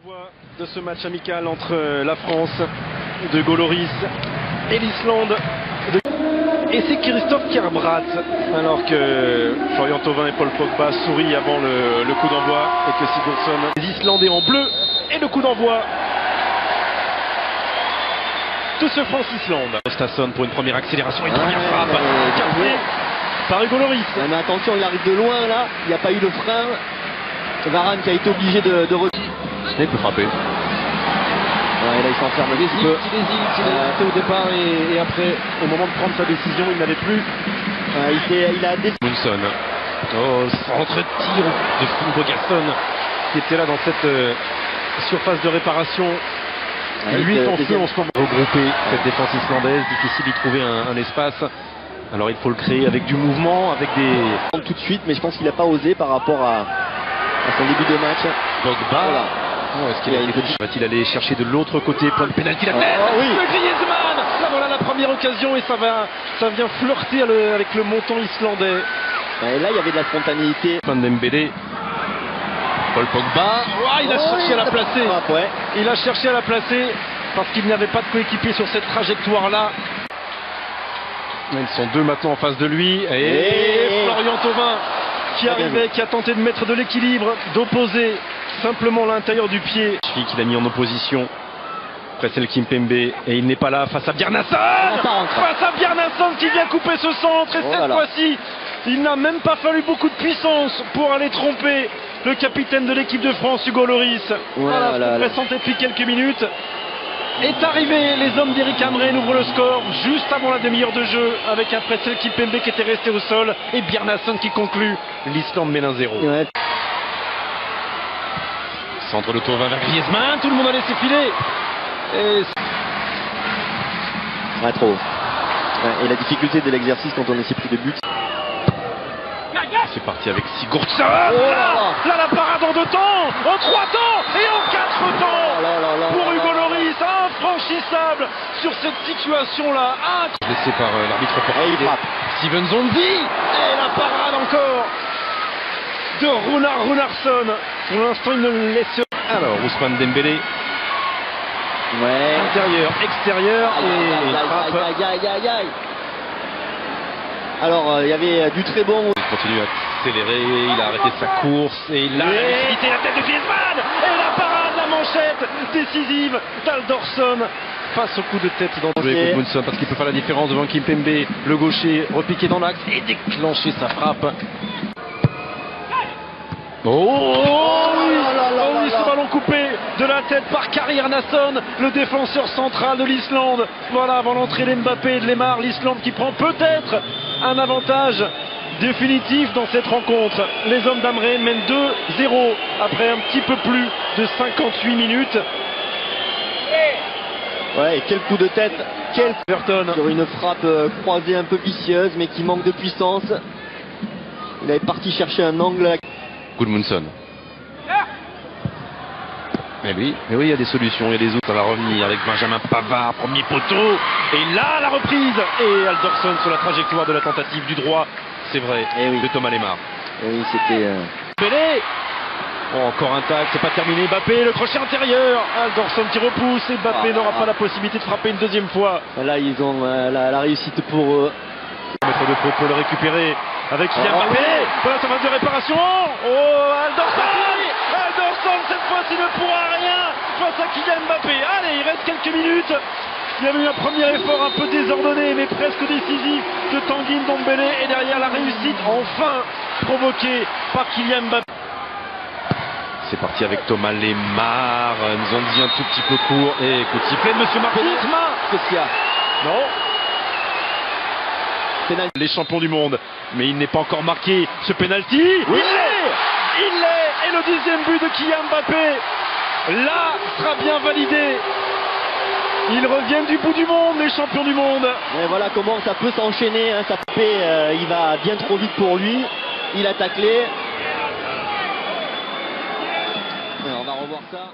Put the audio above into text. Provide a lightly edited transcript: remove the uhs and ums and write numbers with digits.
fois de ce match amical entre la France de Goloris et l'Islande et c'est Christophe Kerbrad, alors que Florian Thauvin et Paul Pogba sourient avant le coup d'envoi et que Sigurdsson, les Islandais en bleu et le coup d'envoi de ce France-Islande. Gustafsson pour une première accélération et une première frappe captée par Hugo Lloris. Mais attention, il arrive de loin là, il n'y a pas eu le frein. Varane qui a été obligé de il peut frapper. Ouais, là il s'enferme un petit peu. Il hésite au départ et après, au moment de prendre sa décision, il n'avait plus. Il a décidé. Munson. Oh, centre de tir de Finn Bogason qui était là dans cette surface de réparation. Lui est en feu en ce moment. Regrouper cette défense islandaise, difficile d'y trouver un espace. Alors il faut le créer avec du mouvement, avec des... Tout de suite, mais je pense qu'il n'a pas osé par rapport à son début de match. Pogba. Voilà. Oh, est-ce qu'il va-t-il aller chercher de l'autre côté pour le pénalty la tête oui. de Griezmann. Là voilà la première occasion et ça vient flirter avec le montant islandais. Et là il y avait de la spontanéité. Van Dembélé. Paul Pogba. Oh, il a cherché à la placer. Il a cherché à la placer parce qu'il n'y avait pas de coéquipier sur cette trajectoire là. Ils sont deux maintenant en face de lui et Florian Thauvin qui arrivait, qui a tenté de mettre de l'équilibre, d'opposer simplement l'intérieur du pied. Qu'il a mis en opposition Presnel Kimpembe et il n'est pas là face à Bjarnason. Face à Bjarnason qui vient couper ce centre et cette fois-ci il n'a même pas fallu beaucoup de puissance pour aller tromper le capitaine de l'équipe de France, Hugo Lloris. Voilà, ce qu'on pressentait depuis quelques minutes. Est arrivé, les hommes d'Eric Hamrén ouvrent le score juste avant la demi-heure de jeu avec un Presnel Kimpembe qui était resté au sol et Bjarnason qui conclut. L'Islande mène 1-0. Centre de Thauvin vers Griezmann, tout le monde a laissé filer. Et... trop. Et la difficulté de l'exercice quand on est si pris de buts. C'est parti avec Sigurdsson. Là la parade en 2 temps, en 3 temps et en 4 temps pour Hugo Lloris, infranchissable sur cette situation-là. Laissé par l'arbitre portugais. Steven Zonzi et la parade encore de Runar Runarsson. Pour l'instant il ne le laisse. Alors Ousmane Dembélé. Intérieur, extérieur et frappe. Alors il y avait du très bon. Il continue à accélérer, il a arrêté sa course et il a évité la tête de Griezmann et la parade, la manchette décisive d'Aldorsson face au coup de tête d'André Gudmundsson parce qu'il peut faire la différence devant Kimpembe, le gaucher repiqué dans l'axe et déclencher sa frappe. Ce ballon coupé de la tête par Kari Einarsson, le défenseur central de l'Islande. Voilà, avant l'entrée d'Mbappé et de Lemar, l'Islande qui prend peut-être un avantage définitif dans cette rencontre. Les hommes d'Hamrén mènent 2-0 après un petit peu plus de 58 minutes. Et quel coup de tête, quel Everton sur une frappe croisée un peu vicieuse mais qui manque de puissance. Il est parti chercher un angle. Gudmundsson. Mais oui, il y a des solutions, il y a des autres. Ça va revenir avec Benjamin Pavard, premier poteau. Et là, la reprise. Et Aldorsson sur la trajectoire de la tentative du droit. C'est vrai, de Thomas Lemar. Oui, c'était... Pelé. Encore un tac, c'est pas terminé. Mbappé, le crochet intérieur. Aldorsson qui repousse. Et Mbappé n'aura pas la possibilité de frapper une deuxième fois. Là, ils ont la réussite pour eux. Maître de Pau peut le récupérer avec Kylian Mbappé. Voilà sa phase de réparation. Aldorsson cette fois-ci ne pourra rien face à Kylian Mbappé. Allez, il reste quelques minutes. Il y avait eu un premier effort un peu désordonné mais presque décisif de Tanguy Ndombele et derrière la réussite enfin provoquée par Kylian Mbappé. C'est parti avec Thomas Lemar. Nous ont dit un tout petit peu court et coup de sifflet de Monsieur Martinez. Qu'est-ce qu'il y a? Non. Les champions du monde, mais il n'est pas encore marqué ce penalty. Il l'est, et le 10e but de Kylian Mbappé là sera bien validé. Ils reviennent du bout du monde, les champions du monde. Et voilà comment ça peut s'enchaîner, ça il va bien trop vite pour lui. Il a taclé. Et on va revoir ça.